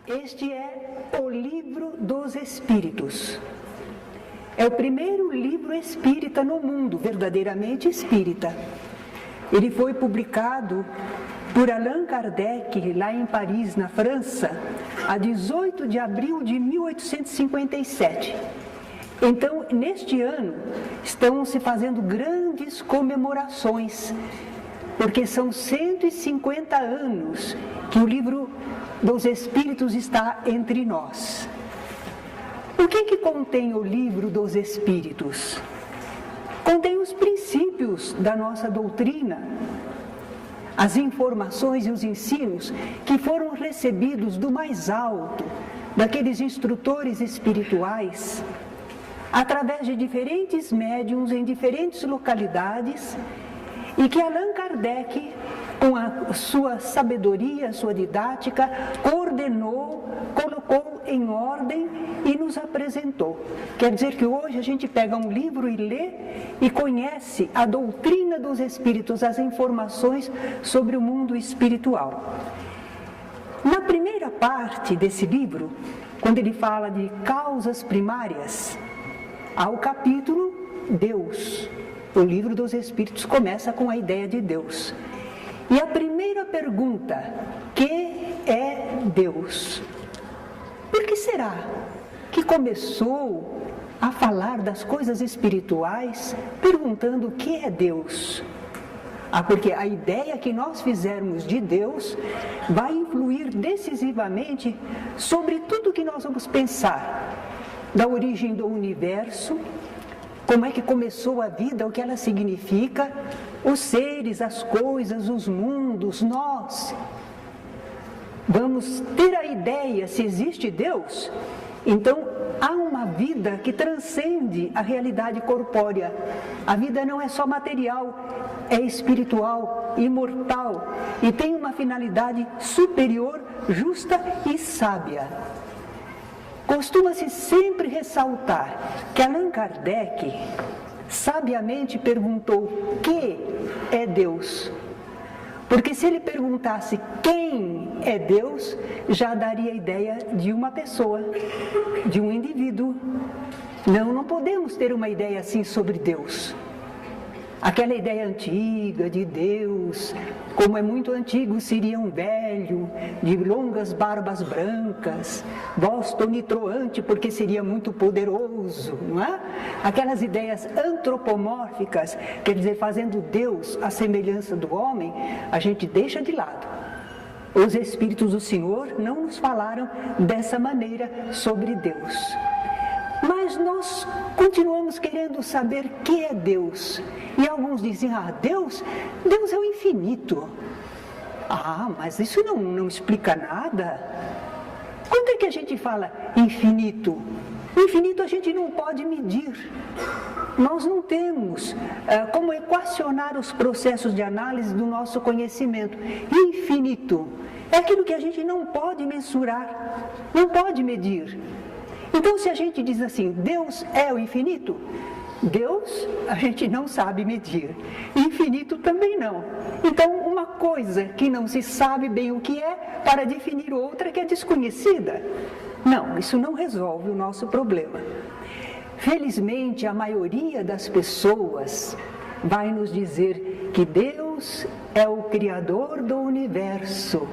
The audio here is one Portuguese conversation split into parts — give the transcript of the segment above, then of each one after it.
Este é o Livro dos Espíritos. É o primeiro livro espírita no mundo, verdadeiramente espírita. Ele foi publicado por Allan Kardec, lá em Paris, na França, a 18 de abril de 1857. Então, neste ano, estão se fazendo grandes comemorações, porque são 150 anos que o Livro dos Espíritos está entre nós. O que contém o Livro dos Espíritos? Contém os princípios da nossa doutrina, as informações e os ensinos que foram recebidos do mais alto, daqueles instrutores espirituais, através de diferentes médiuns em diferentes localidades, e que Allan Kardec, com a sua sabedoria, a sua didática, coordenou, colocou em ordem e nos apresentou. Quer dizer que hoje a gente pega um livro e lê e conhece a doutrina dos espíritos, as informações sobre o mundo espiritual. Na primeira parte desse livro, quando ele fala de causas primárias, há o capítulo Deus. O Livro dos Espíritos começa com a ideia de Deus. E a primeira pergunta, que é Deus? Por que será que começou a falar das coisas espirituais perguntando o que é Deus? Porque a ideia que nós fizermos de Deus vai influir decisivamente sobre tudo que nós vamos pensar, da origem do universo, como é que começou a vida, o que ela significa, os seres, as coisas, os mundos, nós. Vamos ter a ideia, se existe Deus, então há uma vida que transcende a realidade corpórea. A vida não é só material, é espiritual, imortal e tem uma finalidade superior, justa e sábia. Costuma-se sempre ressaltar que Allan Kardec sabiamente perguntou o que é Deus. Porque se ele perguntasse quem é Deus, já daria a ideia de uma pessoa, de um indivíduo. Não podemos ter uma ideia assim sobre Deus. Aquela ideia antiga de Deus, como é muito antigo, seria um velho, de longas barbas brancas, voz tonitruante porque seria muito poderoso, não é? Aquelas ideias antropomórficas, quer dizer, fazendo Deus à semelhança do homem, a gente deixa de lado. Os Espíritos do Senhor não nos falaram dessa maneira sobre Deus. Mas nós continuamos querendo saber o que é Deus. E alguns dizem, Deus é o infinito. Mas isso não explica nada. Quando é que a gente fala infinito? Infinito a gente não pode medir. Nós não temos como equacionar os processos de análise do nosso conhecimento. Infinito é aquilo que a gente não pode mensurar, não pode medir. Então, se a gente diz assim, Deus é o infinito, Deus a gente não sabe medir, infinito também não. Então, uma coisa que não se sabe bem o que é, para definir outra que é desconhecida. Não, isso não resolve o nosso problema. Felizmente, a maioria das pessoas vai nos dizer que Deus é o Criador do universo,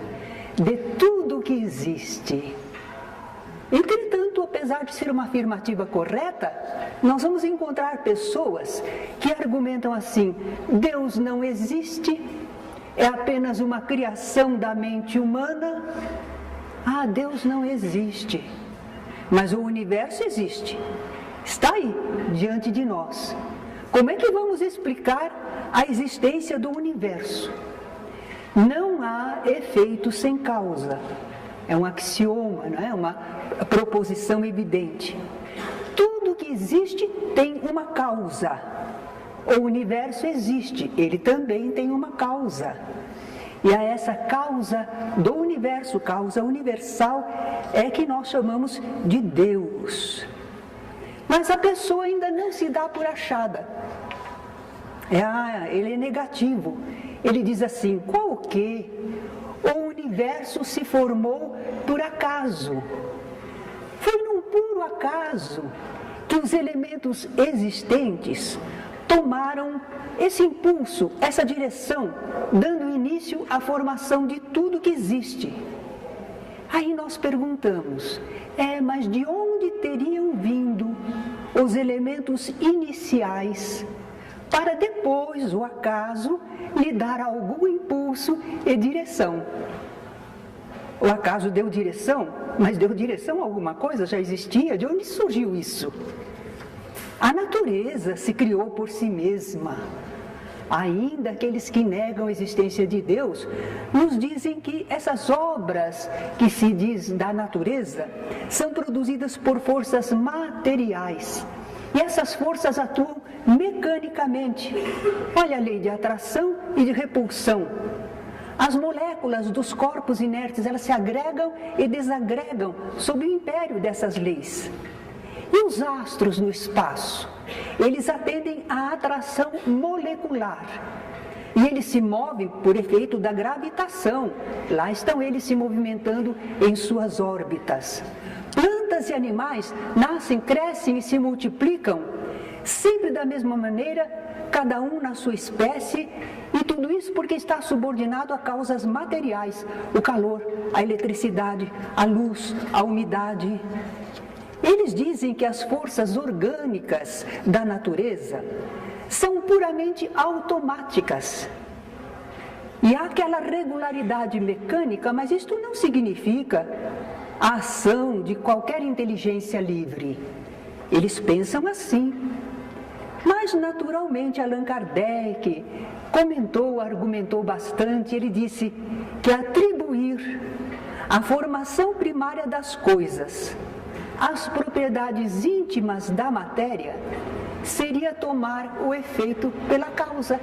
de tudo que existe. Entretanto, apesar de ser uma afirmativa correta, nós vamos encontrar pessoas que argumentam assim, Deus não existe, é apenas uma criação da mente humana. Deus não existe, mas o universo existe, está aí, diante de nós. Como é que vamos explicar a existência do universo? Não há efeito sem causa. É um axioma, não é? Uma proposição evidente. Tudo que existe tem uma causa. O universo existe, ele também tem uma causa. E a essa causa do universo, causa universal, é que nós chamamos de Deus. Mas a pessoa ainda não se dá por achada. Ele é negativo. Ele diz assim, qual o quê? O universo se formou por acaso. Foi num puro acaso que os elementos existentes tomaram esse impulso, essa direção, dando início à formação de tudo que existe. Aí nós perguntamos, mas de onde teriam vindo os elementos iniciais para depois o acaso lhe dar algum impulso e direção? O acaso deu direção, mas deu direção a alguma coisa? Já existia? De onde surgiu isso? A natureza se criou por si mesma. Ainda aqueles que negam a existência de Deus nos dizem que essas obras que se diz da natureza são produzidas por forças materiais. E essas forças atuam mecanicamente. Olha a lei de atração e de repulsão. As moléculas dos corpos inertes, elas se agregam e desagregam sob o império dessas leis. E os astros no espaço? Eles atendem à atração molecular. E eles se movem por efeito da gravitação. Lá estão eles se movimentando em suas órbitas. Plantas e animais nascem, crescem e se multiplicam, sempre da mesma maneira, cada um na sua espécie, e tudo isso porque está subordinado a causas materiais, o calor, a eletricidade, a luz, a umidade. Eles dizem que as forças orgânicas da natureza são puramente automáticas. E há aquela regularidade mecânica, mas isto não significa a ação de qualquer inteligência livre. Eles pensam assim. Mas, naturalmente, Allan Kardec comentou, argumentou bastante. Ele disse que atribuir a formação primária das coisas às propriedades íntimas da matéria seria tomar o efeito pela causa.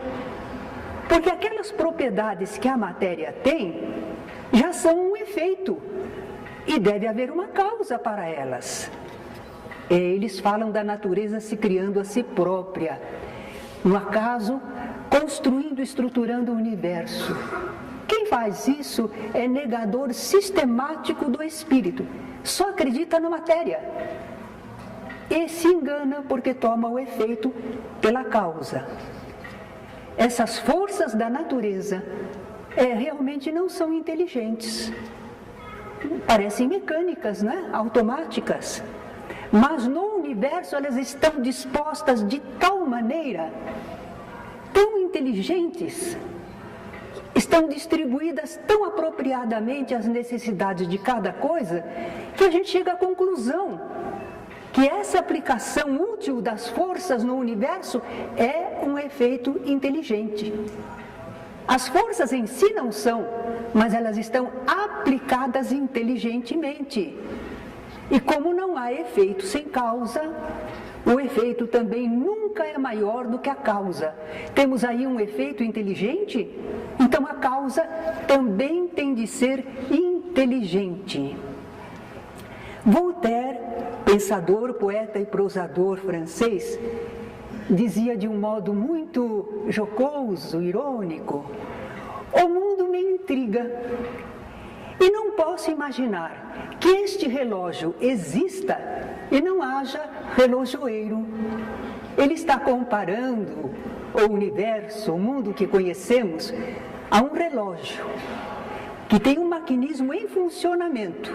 Porque aquelas propriedades que a matéria tem já são um efeito e deve haver uma causa para elas. Eles falam da natureza se criando a si própria, no acaso, construindo, estruturando o universo. Quem faz isso é negador sistemático do espírito, só acredita na matéria e se engana porque toma o efeito pela causa. Essas forças da natureza realmente não são inteligentes, parecem mecânicas, né? Automáticas. Mas no universo elas estão dispostas de tal maneira, tão inteligentes, estão distribuídas tão apropriadamente às necessidades de cada coisa, que a gente chega à conclusão que essa aplicação útil das forças no universo é um efeito inteligente. As forças em si não são, mas elas estão aplicadas inteligentemente. E como não há efeito sem causa, o efeito também nunca é maior do que a causa. Temos aí um efeito inteligente, então a causa também tem de ser inteligente. Voltaire, pensador, poeta e prosador francês, dizia de um modo muito jocoso, irônico: o mundo me intriga e não posso imaginar que este relógio exista e não haja relojoeiro. Ele está comparando o universo, o mundo que conhecemos, a um relógio que tem um maquinismo em funcionamento.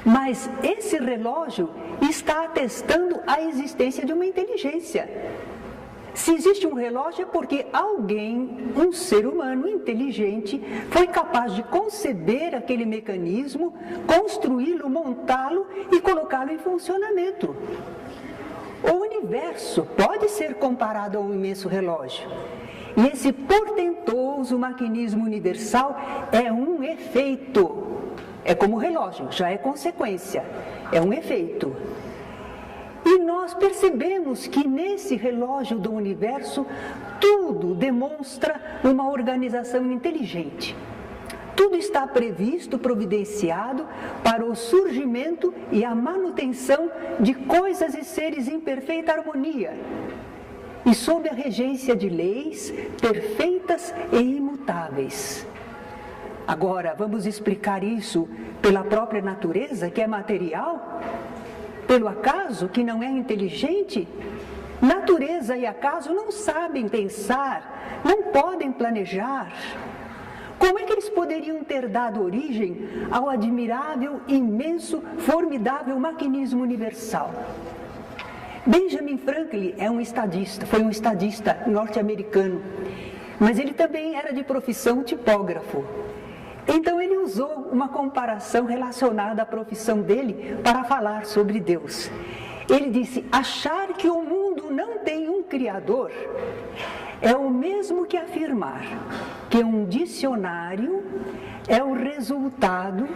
Mas esse relógio está atestando a existência de uma inteligência. Se existe um relógio é porque alguém, um ser humano inteligente, foi capaz de conceber aquele mecanismo, construí-lo, montá-lo e colocá-lo em funcionamento. O universo pode ser comparado a um imenso relógio. E esse portentoso maquinismo universal é um efeito. É como o relógio, já é consequência, é um efeito. E nós percebemos que nesse relógio do universo, tudo demonstra uma organização inteligente. Tudo está previsto, providenciado para o surgimento e a manutenção de coisas e seres em perfeita harmonia e sob a regência de leis perfeitas e imutáveis. Agora, vamos explicar isso pela própria natureza, que é material? Pelo acaso, que não é inteligente? Natureza e acaso não sabem pensar, não podem planejar. Como é que eles poderiam ter dado origem ao admirável, imenso, formidável maquinismo universal? Benjamin Franklin foi um estadista norte-americano, mas ele também era de profissão tipógrafo. Então ele usou uma comparação relacionada à profissão dele para falar sobre Deus. Ele disse: achar que o mundo não tem um Criador é o mesmo que afirmar que um dicionário é o resultado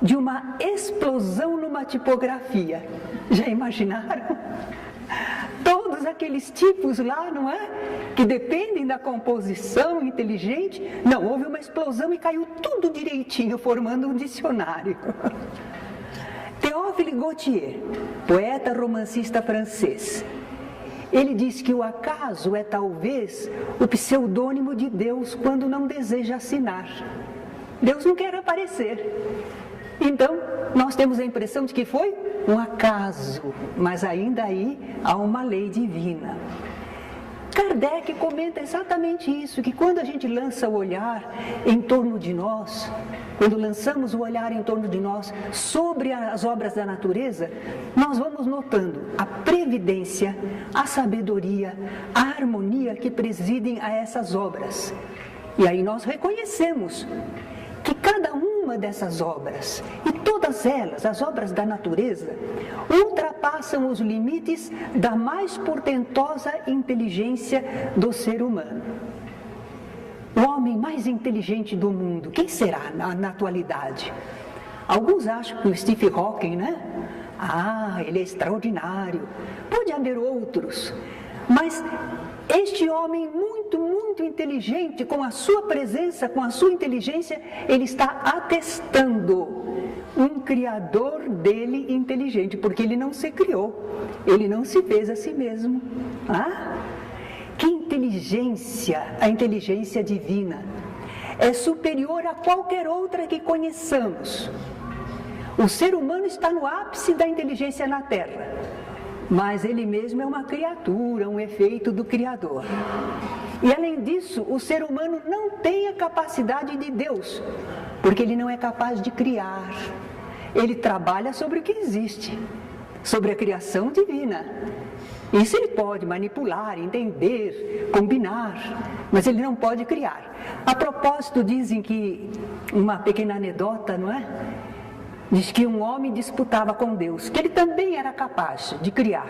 de uma explosão numa tipografia. Já imaginaram? Todos aqueles tipos lá, não é? Que dependem da composição inteligente. Não, houve uma explosão e caiu tudo direitinho, formando um dicionário. Théophile Gautier, poeta romancista francês, ele diz que o acaso é talvez o pseudônimo de Deus quando não deseja assinar. Deus não quer aparecer. Então, nós temos a impressão de que foi um acaso, mas ainda aí há uma lei divina. Kardec comenta exatamente isso, que quando a gente lança o olhar em torno de nós, quando lançamos o olhar em torno de nós sobre as obras da natureza, nós vamos notando a previdência, a sabedoria, a harmonia que presidem a essas obras. E aí nós reconhecemos que cada uma dessas obras, e todas elas, as obras da natureza, ultrapassam os limites da mais portentosa inteligência do ser humano. O homem mais inteligente do mundo, quem será na atualidade? Alguns acham que o Stephen Hawking, né? Ele é extraordinário. Pode haver outros, mas este homem muito, muito inteligente, com a sua presença, com a sua inteligência, ele está atestando um criador dele inteligente, porque ele não se criou, ele não se fez a si mesmo. Que inteligência, a inteligência divina, é superior a qualquer outra que conheçamos. O ser humano está no ápice da inteligência na Terra, mas ele mesmo é uma criatura, um efeito do Criador. E além disso, o ser humano não tem a capacidade de Deus, porque ele não é capaz de criar. Ele trabalha sobre o que existe, sobre a criação divina. Isso ele pode manipular, entender, combinar, mas ele não pode criar. A propósito, dizem que, uma pequena anedota, não é? Diz que um homem disputava com Deus, que ele também era capaz de criar.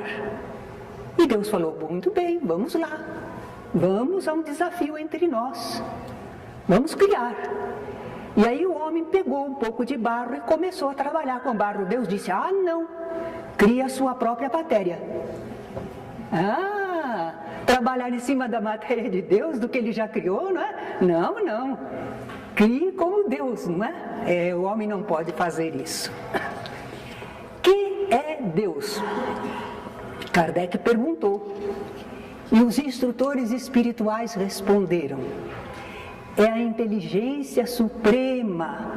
E Deus falou: muito bem, vamos lá. Vamos a um desafio entre nós. Vamos criar. E aí o homem pegou um pouco de barro e começou a trabalhar com barro. Deus disse: não, cria a sua própria matéria. Trabalhar em cima da matéria de Deus, do que ele já criou, não é? Não. Crie como Deus, não é? O homem não pode fazer isso. Quem é Deus? Kardec perguntou. E os instrutores espirituais responderam: é a inteligência suprema,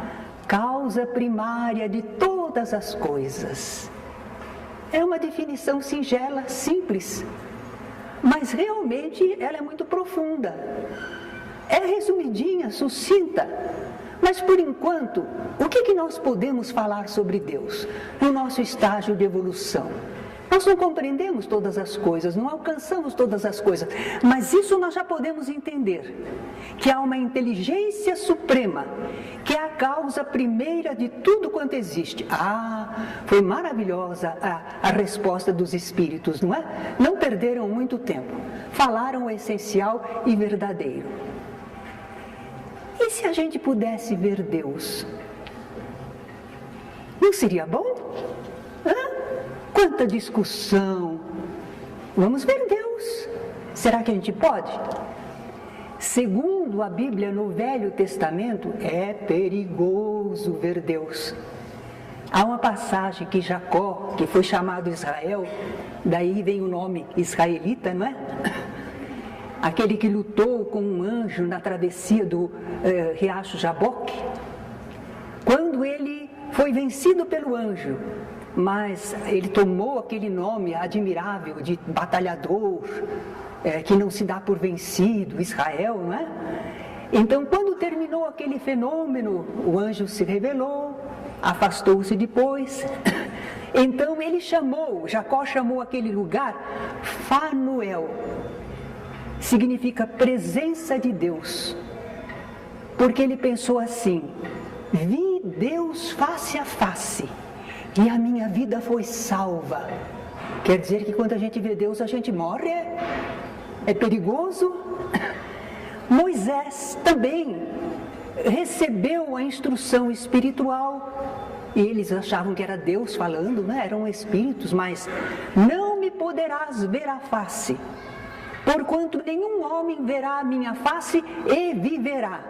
causa primária de todas as coisas. É uma definição singela, simples, mas realmente ela é muito profunda. É resumidinha, sucinta, mas por enquanto, o que nós podemos falar sobre Deus no nosso estágio de evolução? Nós não compreendemos todas as coisas, não alcançamos todas as coisas, mas isso nós já podemos entender, que há uma inteligência suprema, que é a causa primeira de tudo quanto existe. Foi maravilhosa a resposta dos espíritos, não é? Não perderam muito tempo, falaram o essencial e verdadeiro. E se a gente pudesse ver Deus? Não seria bom? Quanta discussão! Vamos ver Deus. Será que a gente pode? Segundo a Bíblia, no Velho Testamento, é perigoso ver Deus. Há uma passagem que Jacó, que foi chamado Israel, daí vem o nome israelita, não é? aquele que lutou com um anjo na travessia do riacho Jaboque, quando ele foi vencido pelo anjo, mas ele tomou aquele nome admirável de batalhador, que não se dá por vencido, Israel, não é? Então, quando terminou aquele fenômeno, o anjo se revelou, afastou-se depois. Então Jacó chamou aquele lugar Fanuel, significa presença de Deus, porque ele pensou assim: vi Deus face a face e a minha vida foi salva. Quer dizer que quando a gente vê Deus, a gente morre, é perigoso. Moisés também recebeu a instrução espiritual, e eles achavam que era Deus falando, né? Eram espíritos, mas não me poderás ver a face, porquanto nenhum homem verá a minha face e viverá.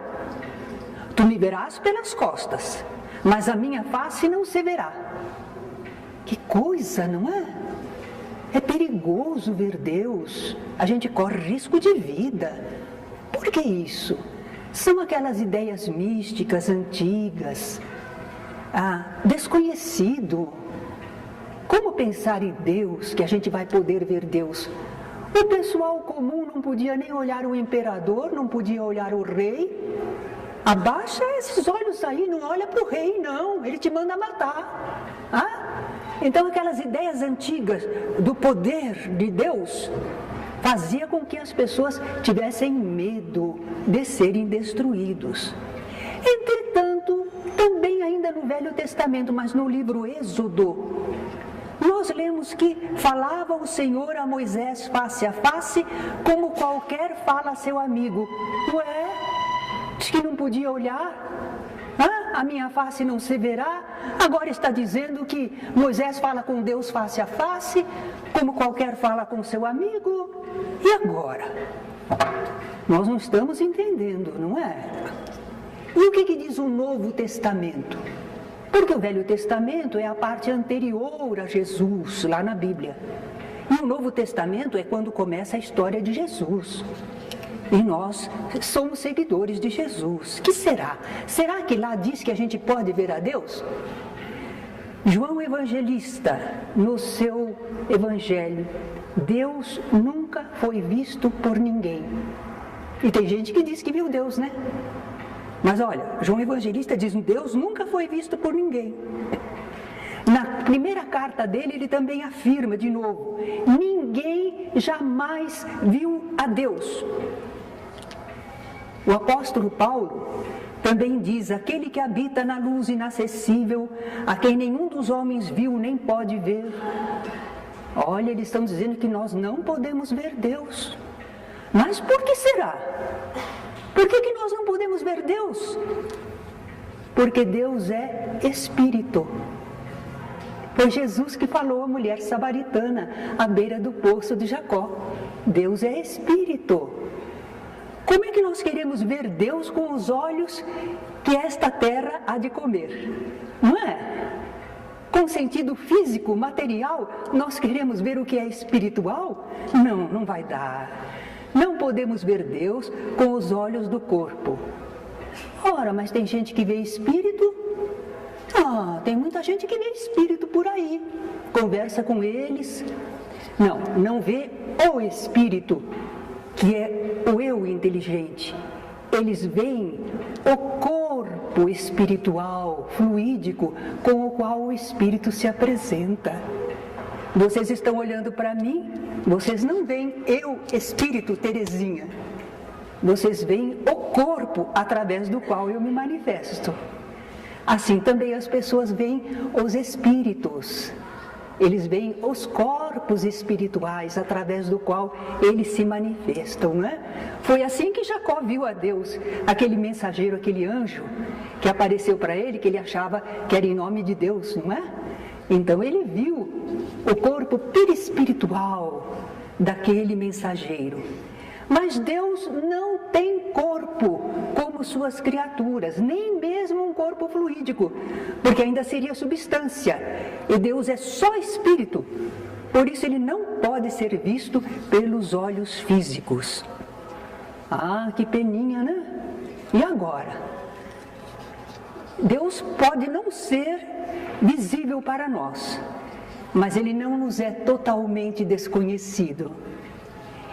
Tu me verás pelas costas, mas a minha face não se verá. Que coisa, não é? É perigoso ver Deus, a gente corre risco de vida. Por que isso? São aquelas ideias místicas antigas, desconhecido. Como pensar em Deus, que a gente vai poder ver Deus? O pessoal comum não podia nem olhar o imperador, não podia olhar o rei. Abaixa esses olhos aí, não olha para o rei não, ele te manda matar. Então aquelas ideias antigas do poder de Deus fazia com que as pessoas tivessem medo de serem destruídos. Entretanto, também ainda no Velho Testamento, mas no livro Êxodo, nós lemos que falava o Senhor a Moisés face a face, como qualquer fala a seu amigo. Ué, diz que não podia olhar? A minha face não se verá? Agora está dizendo que Moisés fala com Deus face a face, como qualquer fala com seu amigo. E agora? Nós não estamos entendendo, não é? E o que diz o Novo Testamento? Porque o Velho Testamento é a parte anterior a Jesus, lá na Bíblia. E o Novo Testamento é quando começa a história de Jesus. E nós somos seguidores de Jesus. Que será? Será que lá diz que a gente pode ver a Deus? João Evangelista, no seu Evangelho, Deus nunca foi visto por ninguém. E tem gente que diz que viu Deus, né? Mas olha, João Evangelista diz que Deus nunca foi visto por ninguém. Na primeira carta dele, ele também afirma de novo: ninguém jamais viu a Deus. O apóstolo Paulo também diz: aquele que habita na luz inacessível, a quem nenhum dos homens viu nem pode ver. Olha, eles estão dizendo que nós não podemos ver Deus. Mas por que será? Por que nós não podemos ver Deus? Porque Deus é Espírito. Foi Jesus que falou à mulher samaritana à beira do poço de Jacó. Deus é Espírito. Como é que nós queremos ver Deus com os olhos que esta terra há de comer? Não é? Com sentido físico, material, nós queremos ver o que é espiritual? Não, não vai dar. Não podemos ver Deus com os olhos do corpo. Ora, mas tem gente que vê espírito? Tem muita gente que vê espírito por aí. Conversa com eles. Não vê o espírito, que é o eu inteligente. Eles veem o corpo espiritual, fluídico, com o qual o espírito se apresenta. Vocês estão olhando para mim, vocês não veem eu, espírito, Terezinha. Vocês veem o corpo através do qual eu me manifesto. Assim também as pessoas veem os espíritos. Eles veem os corpos espirituais através do qual eles se manifestam, não é? Foi assim que Jacó viu a Deus, aquele mensageiro, aquele anjo que apareceu para ele, que ele achava que era em nome de Deus, não é? Então ele viu o corpo perispiritual daquele mensageiro. Mas Deus não tem corpo como suas criaturas, nem mesmo um corpo fluídico, porque ainda seria substância. E Deus é só espírito, por isso ele não pode ser visto pelos olhos físicos. Ah, que peninha, né? E agora? Deus pode não ser visível para nós, mas Ele não nos é totalmente desconhecido.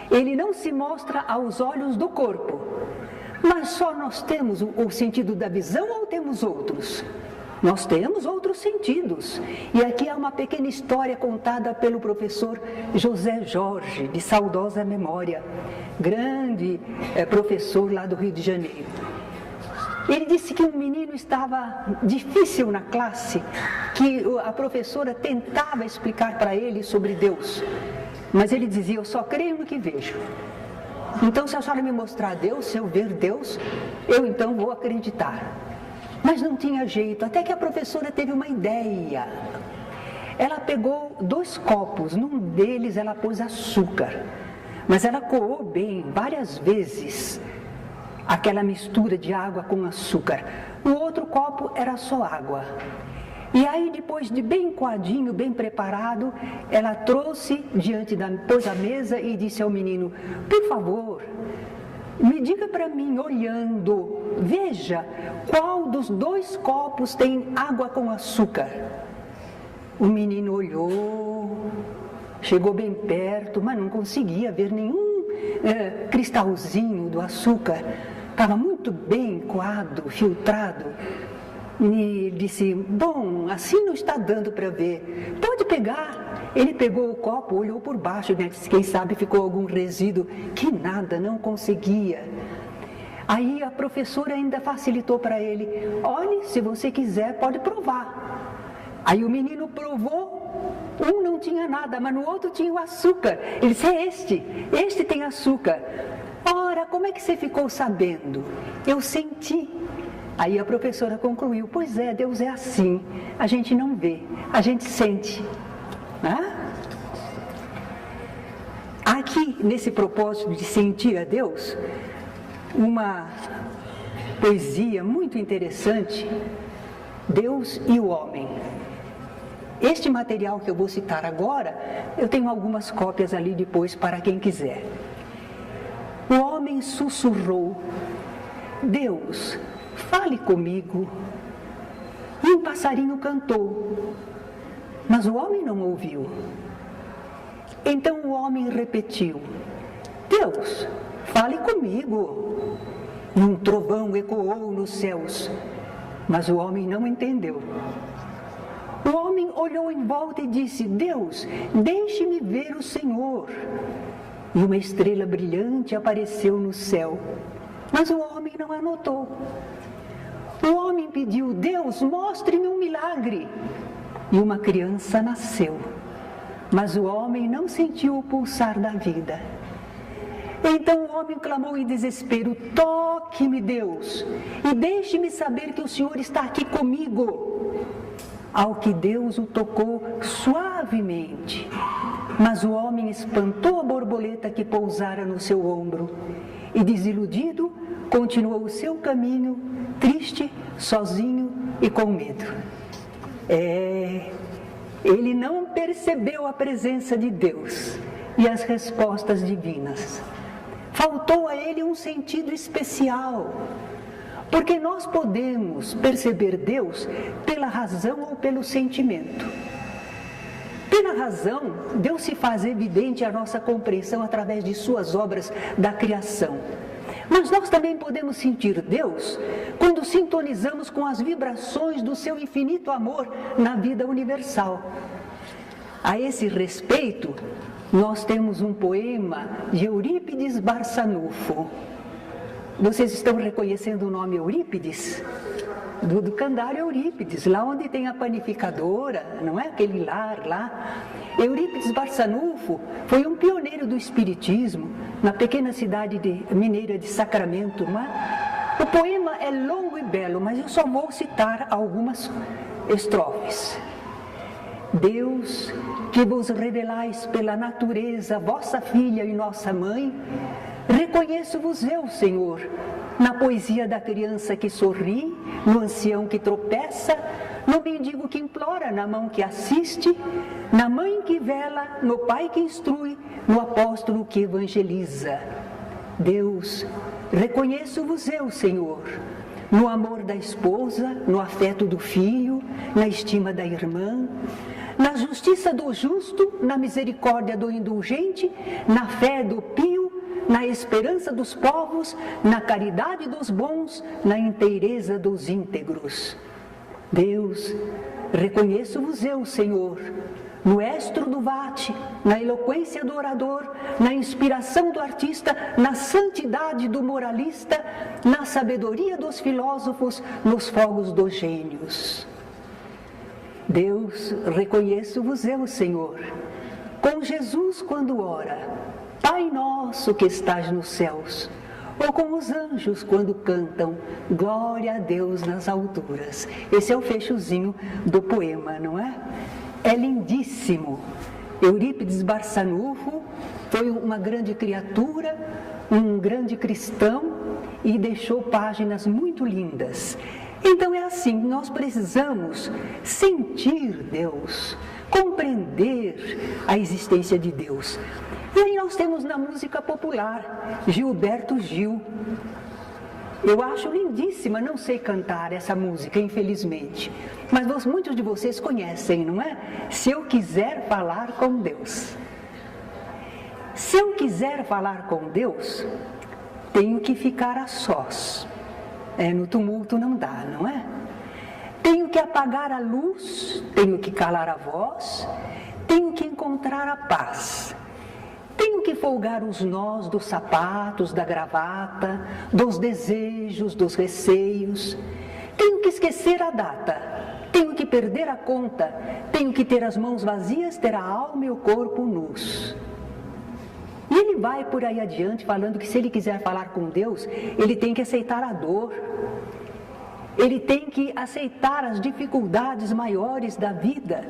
Ele não se mostra aos olhos do corpo, mas só nós temos o sentido da visão ou temos outros? Nós temos outros sentidos. E aqui há uma pequena história contada pelo professor José Jorge, de saudosa memória, grande professor lá do Rio de Janeiro. Ele disse que um menino estava difícil na classe, que a professora tentava explicar para ele sobre Deus, mas ele dizia: eu só creio no que vejo. Então, se a senhora me mostrar Deus, se eu ver Deus, eu então vou acreditar. Mas não tinha jeito, até que a professora teve uma ideia. Ela pegou 2 copos, num deles ela pôs açúcar, mas ela coou bem, várias vezes, aquela mistura de água com açúcar. No outro copo era só água. E aí, depois de bem coadinho, bem preparado, ela trouxe pôs à mesa e disse ao menino: por favor, me diga para mim, olhando, veja qual dos 2 copos tem água com açúcar. O menino olhou, chegou bem perto, mas não conseguia ver nenhum cristalzinho do açúcar. Estava muito bem coado, filtrado. E disse: bom, assim não está dando para ver, pode pegar. Ele pegou o copo, olhou por baixo, né? Disse: quem sabe ficou algum resíduo, que nada, não conseguia. Aí a professora ainda facilitou para ele: olhe, se você quiser, pode provar. Aí o menino provou, um não tinha nada, mas no outro tinha o açúcar. Ele disse: é este tem açúcar. Ora, como é que você ficou sabendo? Eu senti. Aí a professora concluiu: pois é, Deus é assim, a gente não vê, a gente sente. Aqui, nesse propósito de sentir a Deus, uma poesia muito interessante, Deus e o Homem. Este material que eu vou citar agora, eu tenho algumas cópias ali depois para quem quiser. O homem sussurrou: Deus, fale comigo. E um passarinho cantou, mas o homem não ouviu. Então o homem repetiu: Deus, fale comigo. E um trovão ecoou nos céus, mas o homem não entendeu. O homem olhou em volta e disse: Deus, deixe-me ver o Senhor. E uma estrela brilhante apareceu no céu, mas o homem não a notou. O homem pediu: Deus, mostre-me um milagre. E uma criança nasceu, mas o homem não sentiu o pulsar da vida. Então o homem clamou em desespero: toque-me, Deus, e deixe-me saber que o Senhor está aqui comigo. Ao que Deus o tocou suavemente, mas o homem espantou a borboleta que pousara no seu ombro e, desiludido, continuou o seu caminho, triste, sozinho e com medo. Ele não percebeu a presença de Deus e as respostas divinas. Faltou a ele um sentido especial, porque nós podemos perceber Deus pela razão ou pelo sentimento. Pela razão, Deus se faz evidente à nossa compreensão através de suas obras da criação. Mas nós também podemos sentir Deus quando sintonizamos com as vibrações do seu infinito amor na vida universal. A esse respeito, nós temos um poema de Eurípides Barçanufo. Vocês estão reconhecendo o nome Eurípides? Do Candário Eurípides, lá onde tem a panificadora, não é? Aquele lar lá. Eurípides Barçanufo foi um pioneiro do espiritismo na pequena cidade mineira de Sacramento, não é? O poema é longo e belo, mas eu só vou citar algumas estrofes. Deus, que vos revelais pela natureza, vossa filha e nossa mãe, reconheço-vos eu, Senhor, na poesia da criança que sorri, no ancião que tropeça, no mendigo que implora, na mão que assiste, na mãe que vela, no pai que instrui, no apóstolo que evangeliza. Deus, reconheço-vos eu, Senhor, no amor da esposa, no afeto do filho, na estima da irmã, na justiça do justo, na misericórdia do indulgente, na fé do pio, na esperança dos povos, na caridade dos bons, na inteireza dos íntegros. Deus, reconheço-vos eu, Senhor, no estro do vate, na eloquência do orador, na inspiração do artista, na santidade do moralista, na sabedoria dos filósofos, nos fogos dos gênios. Deus, reconheço-vos eu, Senhor, com Jesus quando ora, Pai nosso que estás nos céus, ou com os anjos quando cantam, glória a Deus nas alturas. Esse é o fechozinho do poema, não é? É lindíssimo. Eurípides Barçanufo foi uma grande criatura, um grande cristão e deixou páginas muito lindas. Então é assim, nós precisamos sentir Deus, compreender a existência de Deus. E aí nós temos na música popular, Gilberto Gil. Eu acho lindíssima, não sei cantar essa música, infelizmente. Mas muitos de vocês conhecem, não é? Se eu quiser falar com Deus. Se eu quiser falar com Deus, tenho que ficar a sós. No tumulto não dá, não é? Tenho que apagar a luz, tenho que calar a voz, tenho que encontrar a paz. Tenho que folgar os nós dos sapatos, da gravata, dos desejos, dos receios. Tenho que esquecer a data, tenho que perder a conta, tenho que ter as mãos vazias, ter a alma e o corpo nus. E ele vai por aí adiante falando que se ele quiser falar com Deus, ele tem que aceitar a dor. Ele tem que aceitar as dificuldades maiores da vida.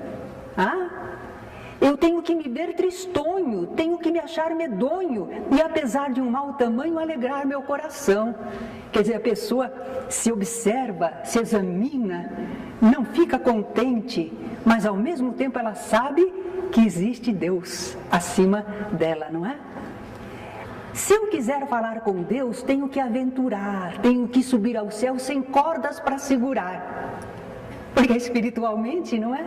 Eu tenho que me ver tristonho, tenho que me achar medonho e, apesar de um mau tamanho, alegrar meu coração. Quer dizer, a pessoa se observa, se examina, não fica contente, mas ao mesmo tempo ela sabe que existe Deus acima dela, não é? Se eu quiser falar com Deus, tenho que aventurar, tenho que subir ao céu sem cordas para segurar, porque espiritualmente, não é?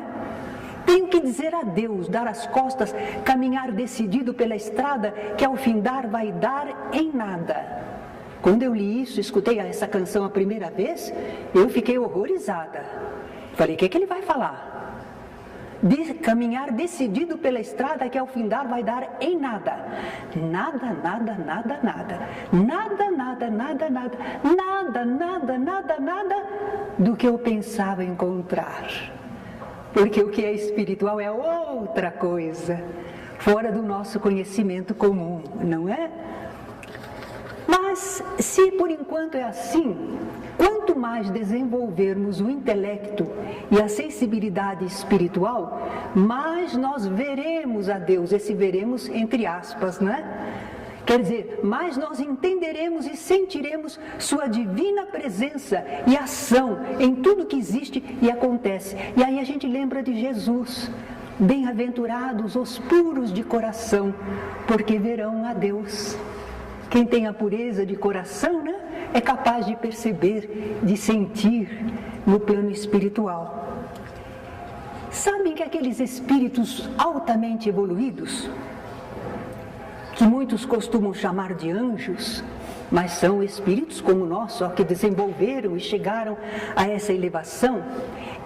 Tenho que dizer adeus, dar as costas, caminhar decidido pela estrada que ao findar vai dar em nada. Quando eu li isso, escutei essa canção a primeira vez, eu fiquei horrorizada. Falei, o que ele vai falar? Caminhar decidido pela estrada que ao findar vai dar em nada. Nada, nada, nada, nada. Nada, nada, nada, nada. Nada, nada, nada, nada do que eu pensava encontrar. Porque o que é espiritual é outra coisa, fora do nosso conhecimento comum, não é? Mas, se por enquanto é assim, quanto mais desenvolvermos o intelecto e a sensibilidade espiritual, mais nós veremos a Deus, esse veremos entre aspas, né? Quer dizer, mais nós entenderemos e sentiremos sua divina presença e ação em tudo que existe e acontece. E aí a gente lembra de Jesus. Bem-aventurados os puros de coração, porque verão a Deus. Quem tem a pureza de coração, né, é capaz de perceber, de sentir no plano espiritual. Sabem que aqueles espíritos altamente evoluídos, que muitos costumam chamar de anjos, mas são espíritos como nós, só que desenvolveram e chegaram a essa elevação,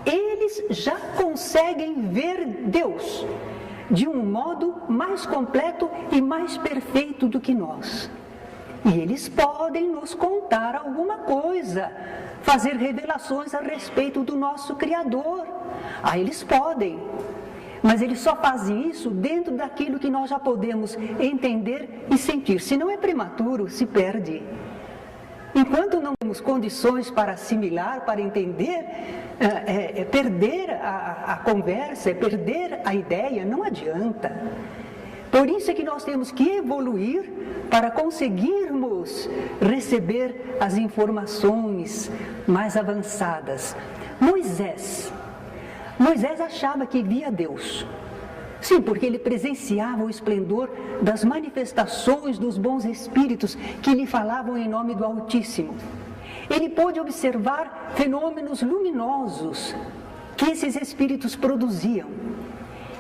eles já conseguem ver Deus de um modo mais completo e mais perfeito do que nós. E eles podem nos contar alguma coisa, fazer revelações a respeito do nosso Criador. Eles podem. Mas eles só fazem isso dentro daquilo que nós já podemos entender e sentir. Se não é prematuro, se perde. Enquanto não temos condições para assimilar, para entender, perder a conversa, perder a ideia, não adianta. Por isso é que nós temos que evoluir para conseguirmos receber as informações mais avançadas. Moisés achava que via Deus, Sim, porque ele presenciava o esplendor das manifestações dos bons espíritos que lhe falavam em nome do Altíssimo. Ele pôde observar fenômenos luminosos que esses espíritos produziam.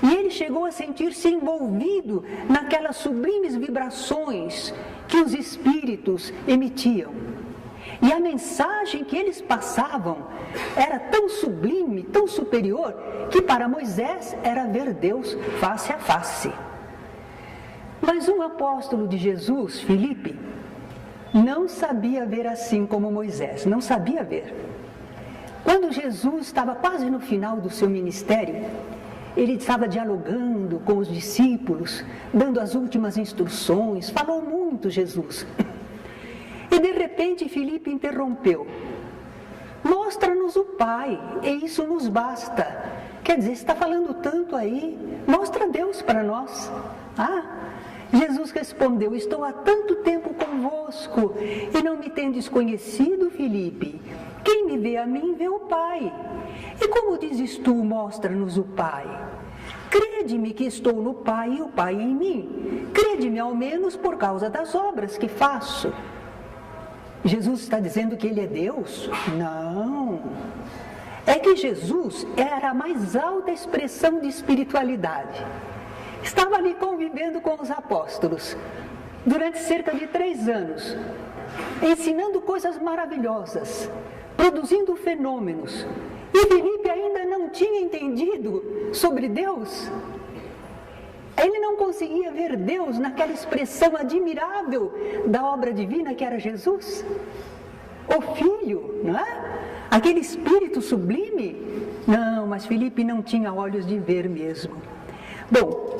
E ele chegou a sentir-se envolvido naquelas sublimes vibrações que os espíritos emitiam. E a mensagem que eles passavam era tão sublime, tão superior, que para Moisés era ver Deus face a face. Mas um apóstolo de Jesus, Filipe, não sabia ver assim como Moisés, não sabia ver. Quando Jesus estava quase no final do seu ministério, ele estava dialogando com os discípulos, dando as últimas instruções, falou muito Jesus. E de repente Filipe interrompeu: mostra-nos o Pai, e isso nos basta. Quer dizer, está falando tanto aí, mostra Deus para nós. Jesus respondeu: estou há tanto tempo convosco, e não me tendes conhecido, Filipe? Quem me vê a mim, vê o Pai. E como dizes tu, mostra-nos o Pai? Crede-me que estou no Pai e o Pai em mim. Crede-me ao menos por causa das obras que faço. Jesus está dizendo que ele é Deus? Não. É que Jesus era a mais alta expressão de espiritualidade. Estava ali convivendo com os apóstolos durante cerca de 3 anos, ensinando coisas maravilhosas, produzindo fenômenos. E Filipe ainda não tinha entendido sobre Deus. Ele não conseguia ver Deus naquela expressão admirável da obra divina que era Jesus. O Filho, não é? Aquele Espírito sublime. Não, mas Filipe não tinha olhos de ver mesmo. Bom,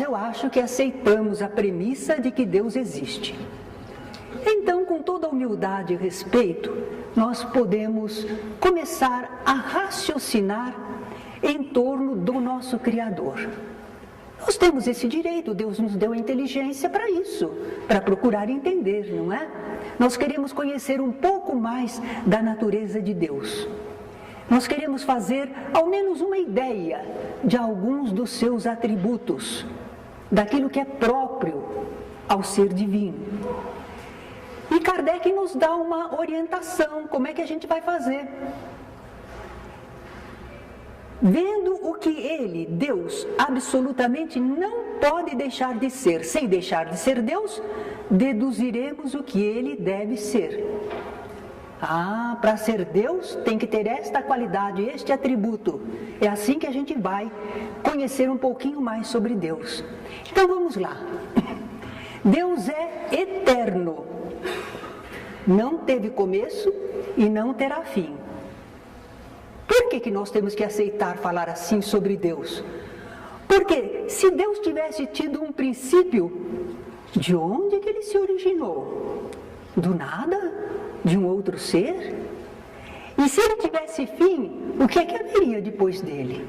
eu acho que aceitamos a premissa de que Deus existe. Então, com toda a humildade e respeito, nós podemos começar a raciocinar em torno do nosso Criador. Nós temos esse direito, Deus nos deu a inteligência para isso, para procurar entender, não é? Nós queremos conhecer um pouco mais da natureza de Deus. Nós queremos fazer ao menos uma ideia de alguns dos seus atributos, daquilo que é próprio ao ser divino. E Kardec nos dá uma orientação, como é que a gente vai fazer? Vendo o que ele, Deus, absolutamente não pode deixar de ser, sem deixar de ser Deus, deduziremos o que ele deve ser. Para ser Deus tem que ter esta qualidade, este atributo. É assim que a gente vai conhecer um pouquinho mais sobre Deus. Então vamos lá. Deus é eterno. Não teve começo e não terá fim. Por que nós temos que aceitar falar assim sobre Deus? Porque se Deus tivesse tido um princípio, de onde que ele se originou? Do nada? De um outro ser? E se ele tivesse fim, o que é que haveria depois dele?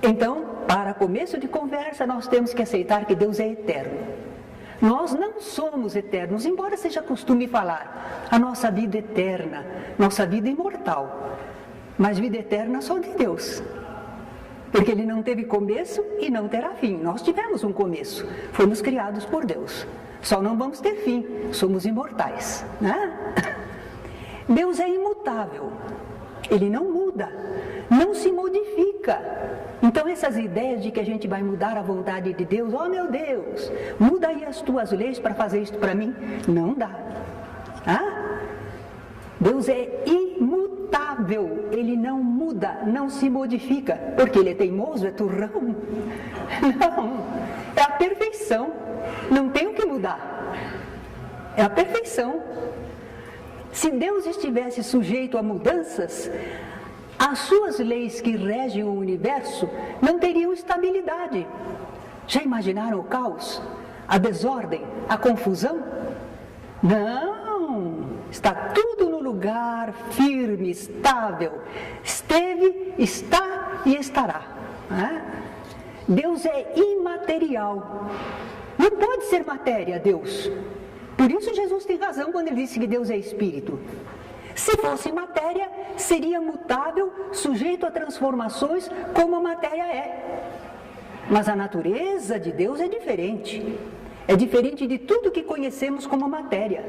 Então, para começo de conversa, nós temos que aceitar que Deus é eterno. Nós não somos eternos, embora seja costume falar, a nossa vida eterna, nossa vida imortal. Mas vida eterna só de Deus. Porque ele não teve começo e não terá fim. Nós tivemos um começo, fomos criados por Deus. Só não vamos ter fim, somos imortais, né? Deus é imutável, ele não muda, não se modifica. Então essas ideias de que a gente vai mudar a vontade de Deus, oh meu Deus, muda aí as tuas leis para fazer isso para mim, não dá. Deus é imutável, ele não muda, não se modifica, porque ele é teimoso, é turrão. Não, é a perfeição, não tem o que mudar, é a perfeição. Se Deus estivesse sujeito a mudanças, as suas leis que regem o universo não teriam estabilidade. Já imaginaram o caos, a desordem, a confusão? Não, está tudo no lugar, firme, estável. Esteve, está e estará. Deus é imaterial, não pode ser matéria, Deus. Por isso Jesus tem razão quando ele disse que Deus é espírito. Se fosse matéria, seria mutável, sujeito a transformações, como a matéria é. Mas a natureza de Deus é diferente. É diferente de tudo que conhecemos como matéria.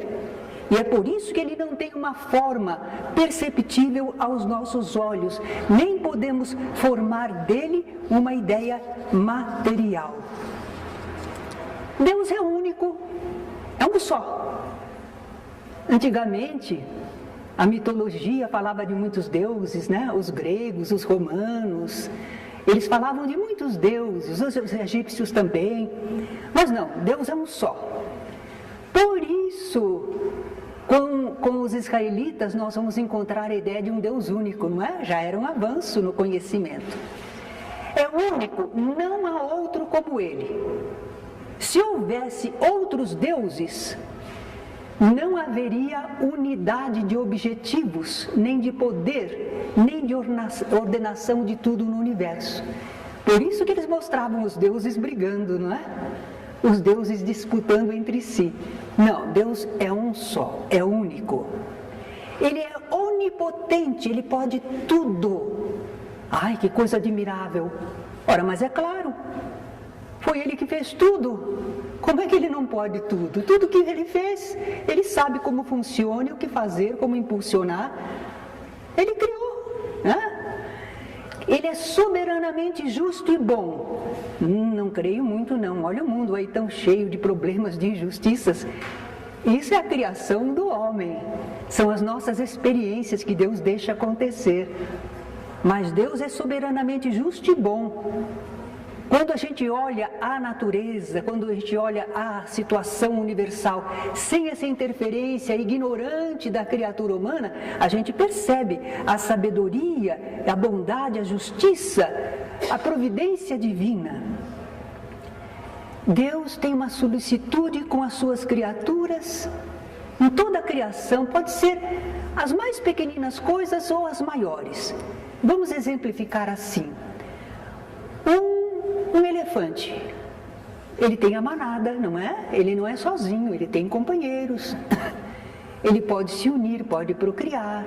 E é por isso que ele não tem uma forma perceptível aos nossos olhos, nem podemos formar dele uma ideia material. Deus é único, é um só. Antigamente, a mitologia falava de muitos deuses, né? Os gregos, os romanos, eles falavam de muitos deuses, os egípcios também. Mas não, Deus é um só. Por isso, com os israelitas, nós vamos encontrar a ideia de um Deus único, não é? Já era um avanço no conhecimento. É único, não há outro como ele. Se houvesse outros deuses, não haveria unidade de objetivos, nem de poder, nem de ordenação de tudo no universo. Por isso que eles mostravam os deuses brigando, não é? Os deuses disputando entre si. Não, Deus é um só, é único. Ele é onipotente, ele pode tudo. Ai, que coisa admirável. Ora, mas é claro, foi ele que fez tudo. Como é que ele não pode tudo? Tudo que ele fez, ele sabe como funciona, o que fazer, como impulsionar. Ele criou, né? Ele é soberanamente justo e bom. Não creio muito não. Olha o mundo aí tão cheio de problemas, de injustiças. Isso é a criação do homem. São as nossas experiências que Deus deixa acontecer. Mas Deus é soberanamente justo e bom. Quando a gente olha a natureza, quando a gente olha a situação universal, sem essa interferência ignorante da criatura humana, a gente percebe a sabedoria, a bondade, a justiça, a providência divina. Deus tem uma solicitude com as suas criaturas, em toda a criação, pode ser as mais pequeninas coisas ou as maiores. Vamos exemplificar assim. Um elefante, ele tem a manada, não é? Ele não é sozinho, ele tem companheiros. Ele pode se unir, pode procriar.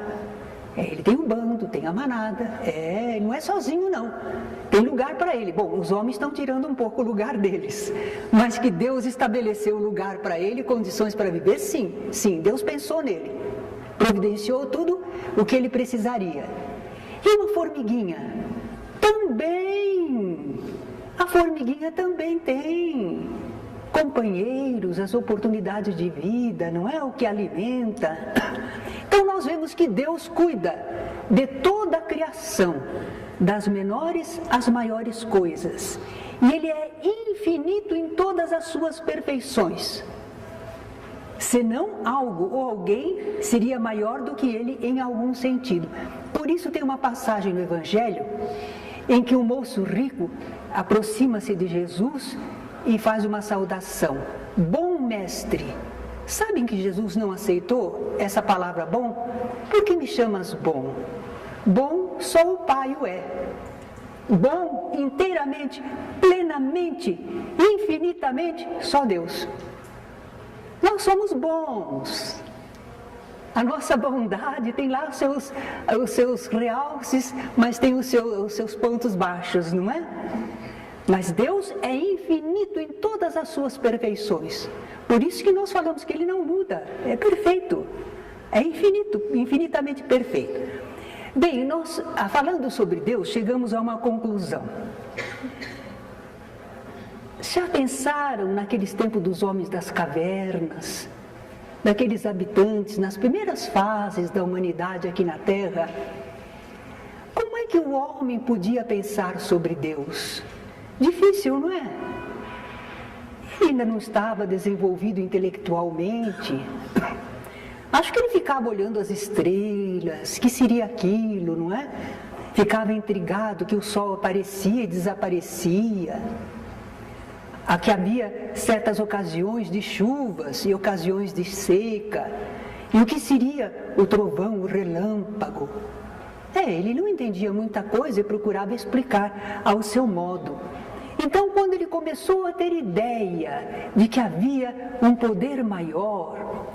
Ele tem um bando, tem a manada. Ele não é sozinho, não. Tem lugar para ele. Bom, os homens estão tirando um pouco o lugar deles. Mas que Deus estabeleceu lugar para ele, condições para viver, sim. Sim, Deus pensou nele. Providenciou tudo o que ele precisaria. E uma formiguinha? Também. A formiguinha também tem companheiros, as oportunidades de vida, não é? O que alimenta. Então nós vemos que Deus cuida de toda a criação, das menores às maiores coisas. E Ele é infinito em todas as suas perfeições. Senão algo ou alguém seria maior do que Ele em algum sentido. Por isso tem uma passagem no Evangelho em que um moço rico aproxima-se de Jesus e faz uma saudação. Bom mestre. Sabem que Jesus não aceitou essa palavra bom? Por que me chamas bom? Bom, só o Pai o é. Bom inteiramente, plenamente, infinitamente, só Deus. Nós somos bons. A nossa bondade tem lá os seus realces, mas tem os seus pontos baixos, não é? Mas Deus é infinito em todas as suas perfeições. Por isso que nós falamos que Ele não muda, é perfeito. É infinito, infinitamente perfeito. Bem, nós, falando sobre Deus, chegamos a uma conclusão. Já pensaram naqueles tempos dos homens das cavernas, daqueles habitantes nas primeiras fases da humanidade aqui na Terra? Como é que o homem podia pensar sobre Deus? Difícil, não é? Ele ainda não estava desenvolvido intelectualmente. Acho que ele ficava olhando as estrelas, que seria aquilo, não é? Ficava intrigado que o sol aparecia e desaparecia. Aqui havia certas ocasiões de chuvas e ocasiões de seca. E o que seria o trovão, o relâmpago? Ele não entendia muita coisa e procurava explicar ao seu modo. Então, quando ele começou a ter ideia de que havia um poder maior,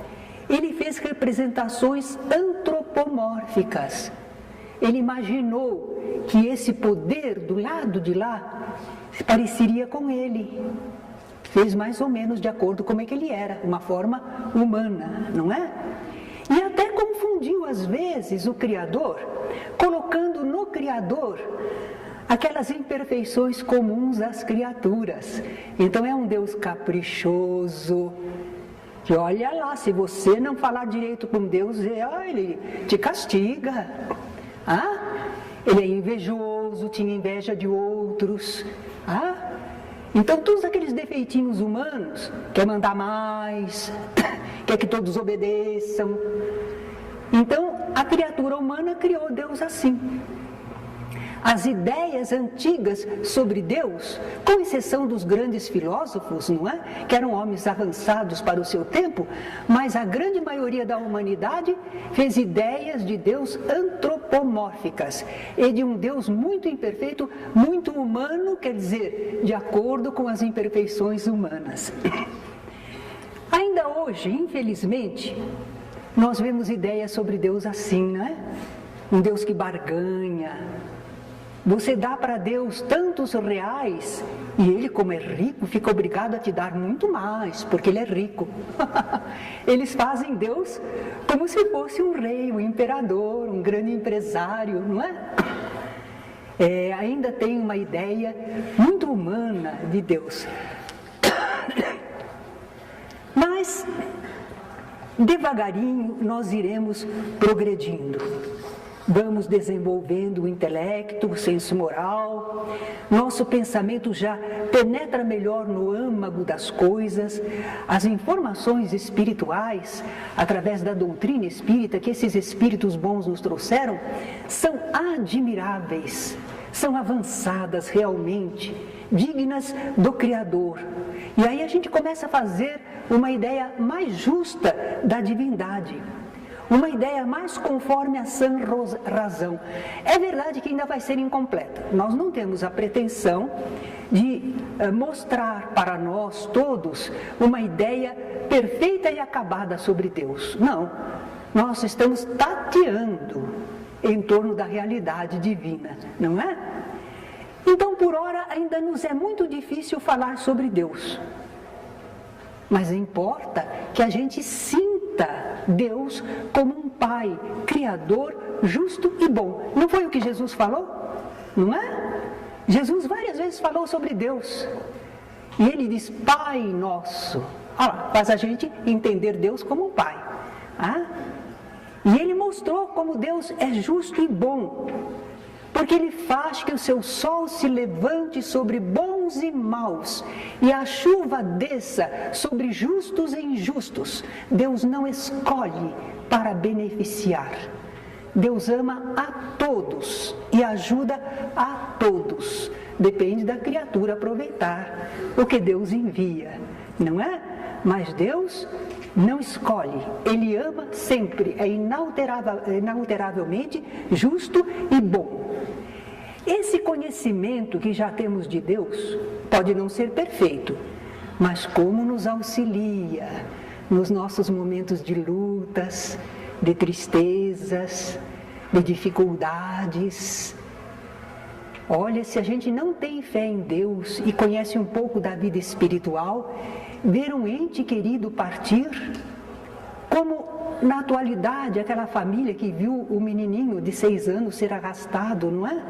ele fez representações antropomórficas. Ele imaginou que esse poder do lado de lá pareceria com ele. Fez mais ou menos de acordo com como é que ele era, uma forma humana, não é? E até confundiu às vezes o Criador, colocando no Criador aquelas imperfeições comuns às criaturas. Então é um Deus caprichoso, que olha lá, se você não falar direito com Deus, ele te castiga. Ele é invejoso, tinha inveja de outros. Então todos aqueles defeitinhos humanos, quer mandar mais, quer que todos obedeçam. Então a criatura humana criou Deus assim. As ideias antigas sobre Deus, com exceção dos grandes filósofos, não é? Que eram homens avançados para o seu tempo, mas a grande maioria da humanidade fez ideias de Deus antropomórficas e de um Deus muito imperfeito, muito humano, quer dizer, de acordo com as imperfeições humanas. Ainda hoje, infelizmente, nós vemos ideias sobre Deus assim, não é? Um Deus que barganha. Você dá para Deus tantos reais e Ele, como é rico, fica obrigado a te dar muito mais, porque Ele é rico. Eles fazem Deus como se fosse um rei, um imperador, um grande empresário, não é? Ainda tem uma ideia muito humana de Deus. Mas, devagarinho, nós iremos progredindo. Vamos desenvolvendo o intelecto, o senso moral, nosso pensamento já penetra melhor no âmago das coisas, as informações espirituais, através da doutrina espírita que esses espíritos bons nos trouxeram, são admiráveis, são avançadas realmente, dignas do Criador. E aí a gente começa a fazer uma ideia mais justa da divindade. Uma ideia mais conforme a sã razão. É verdade que ainda vai ser incompleta. Nós não temos a pretensão de mostrar para nós todos uma ideia perfeita e acabada sobre Deus. Não. Nós estamos tateando em torno da realidade divina, não é? Então, por ora, ainda nos é muito difícil falar sobre Deus. Mas importa que a gente sinta Deus como um Pai, Criador, justo e bom. Não foi o que Jesus falou? Não é? Jesus várias vezes falou sobre Deus. E Ele diz, Pai Nosso. Faz a gente entender Deus como um Pai. E Ele mostrou como Deus é justo e bom. Porque Ele faz que o seu sol se levante sobre bons e maus, e a chuva desça sobre justos e injustos. Deus não escolhe para beneficiar. Deus ama a todos e ajuda a todos. Depende da criatura aproveitar o que Deus envia, não é? Mas Deus não escolhe, Ele ama sempre, é inalteravelmente justo e bom. Esse conhecimento que já temos de Deus pode não ser perfeito, mas como nos auxilia nos nossos momentos de lutas, de tristezas, de dificuldades. Olha, se a gente não tem fé em Deus e conhece um pouco da vida espiritual, ver um ente querido partir, como na atualidade aquela família que viu o menininho de 6 anos ser arrastado, não é?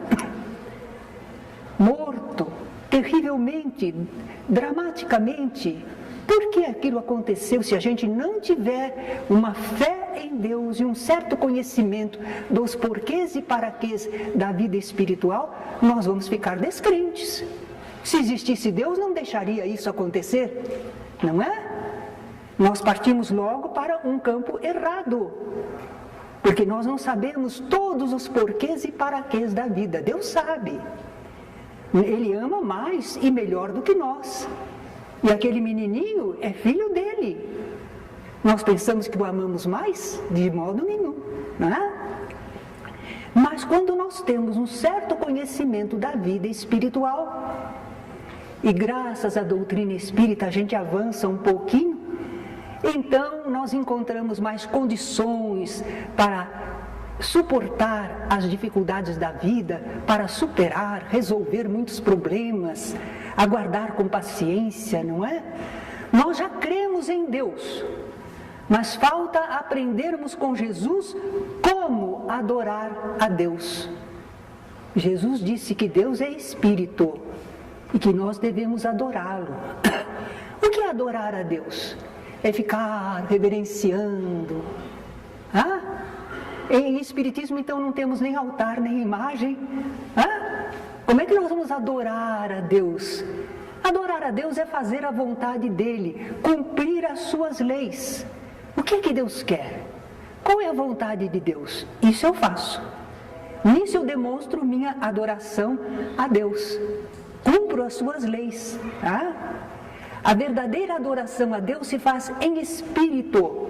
Morto, terrivelmente, dramaticamente. Por que aquilo aconteceu? Se a gente não tiver uma fé em Deus e um certo conhecimento dos porquês e paraquês da vida espiritual, nós vamos ficar descrentes. Se existisse Deus, não deixaria isso acontecer, não é? Nós partimos logo para um campo errado, porque nós não sabemos todos os porquês e paraquês da vida. Deus sabe. Ele ama mais e melhor do que nós. E aquele menininho é filho dele. Nós pensamos que o amamos mais? De modo nenhum, não é? Mas quando nós temos um certo conhecimento da vida espiritual, e graças à doutrina espírita a gente avança um pouquinho, então nós encontramos mais condições para suportar as dificuldades da vida, para superar, resolver muitos problemas, aguardar com paciência, não é? Nós já cremos em Deus, mas falta aprendermos com Jesus como adorar a Deus. Jesus disse que Deus é Espírito e que nós devemos adorá-lo. O que é adorar a Deus? É ficar reverenciando. Em Espiritismo, então, não temos nem altar, nem imagem. Como é que nós vamos adorar a Deus? Adorar a Deus é fazer a vontade dEle, cumprir as suas leis. O que é que Deus quer? Qual é a vontade de Deus? Isso eu faço. Nisso eu demonstro minha adoração a Deus. Cumpro as suas leis. A verdadeira adoração a Deus se faz em espírito.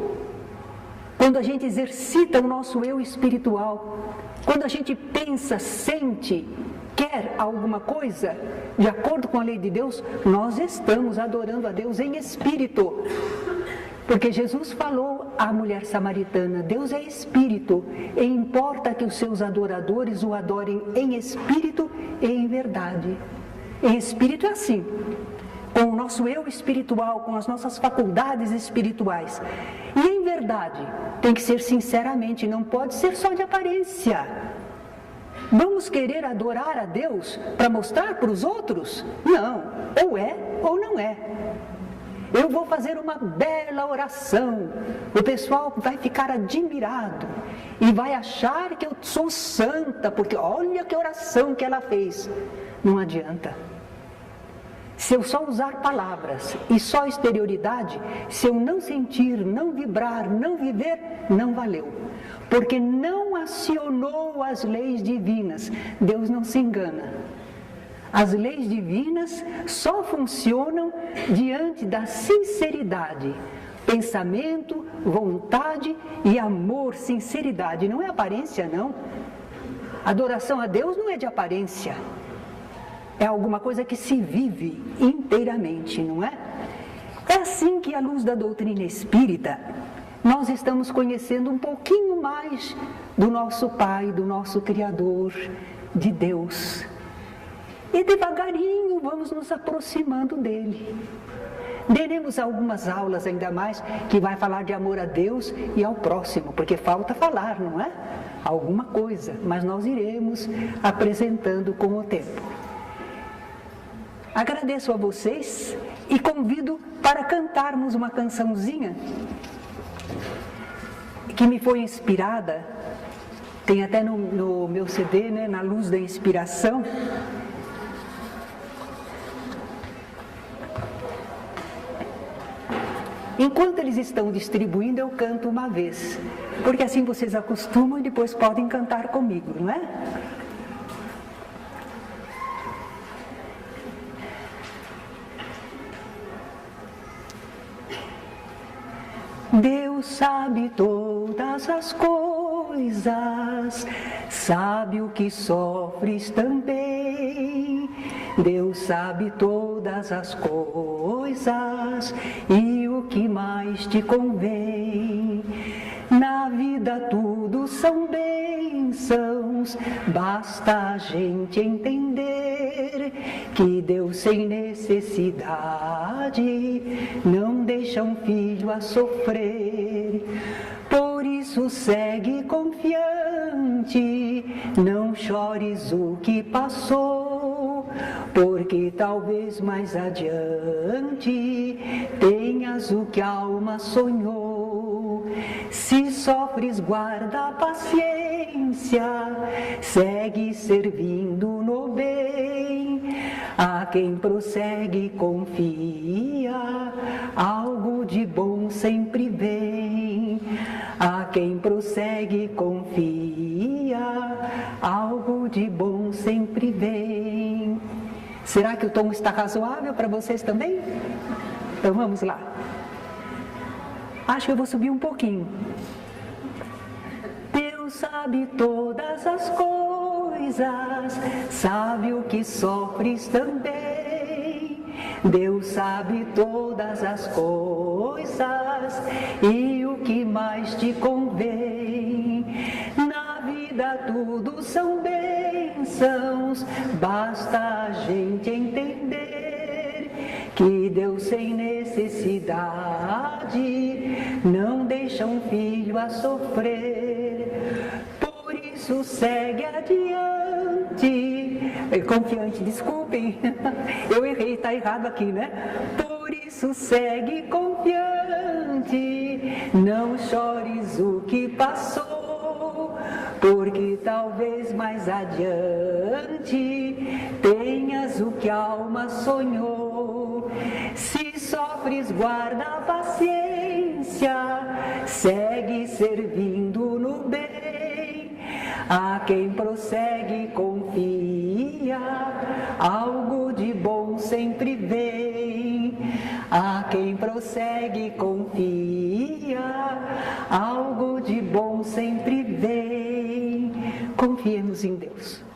Quando a gente exercita o nosso eu espiritual. Quando a gente pensa, sente, quer alguma coisa, de acordo com a lei de Deus, nós estamos adorando a Deus em espírito. Porque Jesus falou à mulher samaritana, Deus é Espírito, e importa que os seus adoradores o adorem em Espírito e em verdade. Em Espírito é assim, com o nosso eu espiritual, com as nossas faculdades espirituais. E em verdade, tem que ser sinceramente, não pode ser só de aparência. Vamos querer adorar a Deus para mostrar para os outros? Não, ou é ou não é. Eu vou fazer uma bela oração, o pessoal vai ficar admirado e vai achar que eu sou santa, porque olha que oração que ela fez. Não adianta. Se eu só usar palavras e só exterioridade, se eu não sentir, não vibrar, não viver, não valeu. Porque não acionou as leis divinas. Deus não se engana. As leis divinas só funcionam diante da sinceridade, pensamento, vontade e amor, sinceridade. Não é aparência, não. Adoração a Deus não é de aparência. É alguma coisa que se vive inteiramente, não é? É assim que, à luz da doutrina espírita, nós estamos conhecendo um pouquinho mais do nosso Pai, do nosso Criador, de Deus. E devagarinho vamos nos aproximando dele. Teremos algumas aulas ainda mais que vai falar de amor a Deus e ao próximo, porque falta falar, não é? Alguma coisa, mas nós iremos apresentando com o tempo. Agradeço a vocês e convido para cantarmos uma cançãozinha que me foi inspirada, tem até no meu CD, né, na Luz da Inspiração. Enquanto eles estão distribuindo, eu canto uma vez, porque assim vocês acostumam e depois podem cantar comigo, não é? Deus sabe todas as coisas, sabe o que sofres também. Deus sabe todas as coisas e o que mais te convém. Na vida tudo são bênçãos, basta a gente entender que Deus sem necessidade não deixa um filho a sofrer. Por isso segue confiante, não chores o que passou, porque talvez mais adiante tenhas o que a alma sonhou. Se sofres, guarda a paciência, segue servindo no bem. A quem prossegue confia, algo de bom sempre vem. A quem prossegue confia, algo de bom sempre vem. Será que o tom está razoável para vocês também? Então vamos lá. Acho que eu vou subir um pouquinho. Deus sabe todas as coisas, sabe o que sofres também. Deus sabe todas as coisas e o que mais te convém. Na vida tudo são bênçãos, basta a gente entender que Deus sem necessidade não deixa um filho a sofrer. Por isso segue adiante, confiante, desculpem, eu errei, está errado aqui, né? Por isso segue confiante, não chores o que passou, porque talvez mais adiante tenhas o que a alma sonhou. Se sofres, guarda a paciência, segue servindo no bem. A quem prossegue confia, algo de bom sempre vem. A quem prossegue confia, algo de bom sempre vem. Confiemos em Deus.